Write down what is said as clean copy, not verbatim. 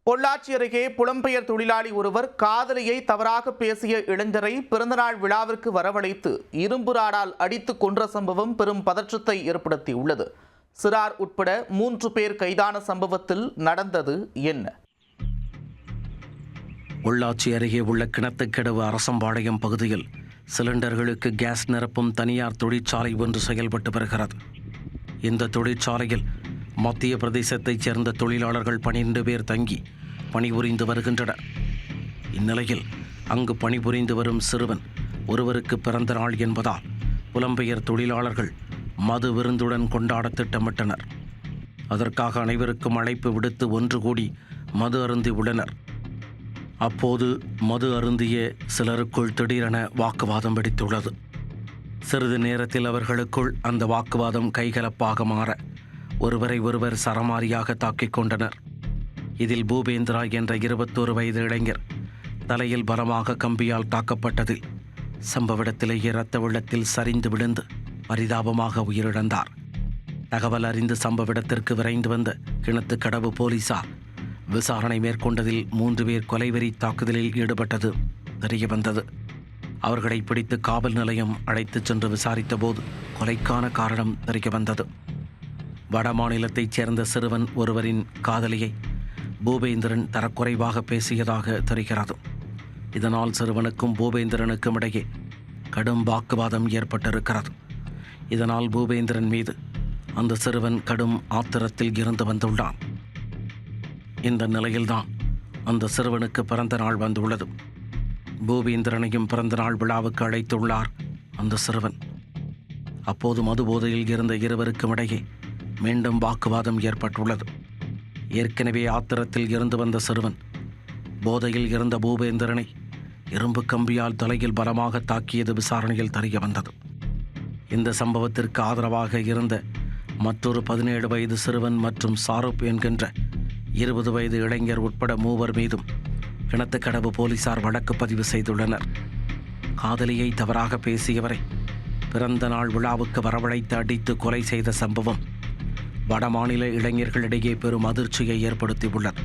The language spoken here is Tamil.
பொள்ளாச்சி அருகே புலம்பெயர் தொழிலாளி ஒருவர் காதலியை தவறாக பேசிய இளைஞரை பிறந்தநாள் விழாவிற்கு வரவழைத்து இரும்பு ராடால் அடித்து கொன்ற சம்பவம் பெரும் பதற்றத்தை ஏற்படுத்தியுள்ளது. சிறார் உட்பட 3 பேர் கைதான சம்பவத்தில் நடந்தது என்ன? பொள்ளாச்சி அருகே உள்ள கிணத்துக்கடவு அரசம்பாளையம் பகுதியில் சிலிண்டர்களுக்கு கேஸ் நிரப்பும் தனியார் தொழிற்சாலை ஒன்று செயல்பட்டு வருகிறது. இந்த தொழிற்சாலையில் மத்திய பிரதேசத்தைச் சேர்ந்த தொழிலாளர்கள் 12 பேர் தங்கி பணிபுரிந்து வருகின்றனர். இந்நிலையில் அங்கு பணிபுரிந்து வரும் சிறுவன் ஒருவருக்கு பிறந்த நாள் என்பதால் புலம்பெயர் தொழிலாளர்கள் மது விருந்துடன் கொண்டாட திட்டமிட்டனர். அதற்காக அனைவருக்கும் அழைப்பு விடுத்து ஒன்று கூடி மது அருந்தி உள்ளனர். அப்போது மது அருந்திய சிலருக்குள் திடீரென வாக்குவாதம் வெடித்துள்ளது. சிறிது நேரத்தில் அவர்களுக்குள் அந்த வாக்குவாதம் கைகலப்பாக மாற ஒருவரை ஒருவர் சரமாரியாக தாக்கிக் கொண்டனர். இதில் பூபேந்திரா என்ற 21 வயது இளைஞர் தலையில் பலமாக கம்பியால் தாக்கப்பட்டதில் சம்பவ இடத்திலேயே இரத்த வெள்ளத்தில் சரிந்து விழுந்து பரிதாபமாக உயிரிழந்தார். தகவல் அறிந்து சம்பவ இடத்திற்கு விரைந்து வந்த கிணத்துக்கடவு போலீசார் விசாரணை மேற்கொண்டதில் 3 பேர் கொலைவெறி தாக்குதலில் ஈடுபட்டது தெரியவந்தது. அவர்களை பிடித்து காவல் நிலையம் அழைத்துச் சென்று விசாரித்த போது கொலைக்கான காரணம் தெரியவந்தது. வட மாநிலத்தைச் சேர்ந்த சிறுவன் ஒருவரின் காதலியை பூபேந்திரன் தரக்குறைவாக பேசியதாக தெரிகிறது. இதனால் சிறுவனுக்கும் பூபேந்திரனுக்கும் இடையே கடும் வாக்குவாதம் ஏற்பட்டிருக்கிறது. இதனால் பூபேந்திரன் மீது அந்த சிறுவன் கடும் ஆத்திரத்தில் இருந்து வந்துள்ளான். இந்த நிலையில்தான் அந்த சிறுவனுக்கு பிறந்த நாள் வந்துள்ளது. பூபேந்திரனையும் பிறந்த நாள் விழாவுக்கு அழைத்துள்ளார் அந்த சிறுவன். அப்போது மது போதையில் இருந்த இருவருக்கும் இடையே மீண்டும் வாக்குவாதம் ஏற்பட்டுள்ளது. ஏற்கனவே ஆத்திரத்தில் இருந்து வந்த சிறுவன் போதையில் இருந்த பூபேந்திரனை இரும்பு கம்பியால் தலையில் பலமாக தாக்கியது விசாரணையில் தெரிய வந்தது. இந்த சம்பவத்திற்கு ஆதரவாக இருந்த மற்றொரு 17 வயது சிறுவன் மற்றும் சாரூப் என்கின்ற 20 வயது இளைஞர் உட்பட 3 மீதும் கிணத்துக்கடவு போலீசார் வழக்கு பதிவு செய்துள்ளனர். காதலியை தவறாக பேசியவரை பிறந்த நாள் விழாவுக்கு வரவழைத்து அடித்து கொலை செய்த சம்பவம் வடமாநில இளைஞர்களிடையே பெரும் அதிர்ச்சியை ஏற்படுத்தியுள்ளது.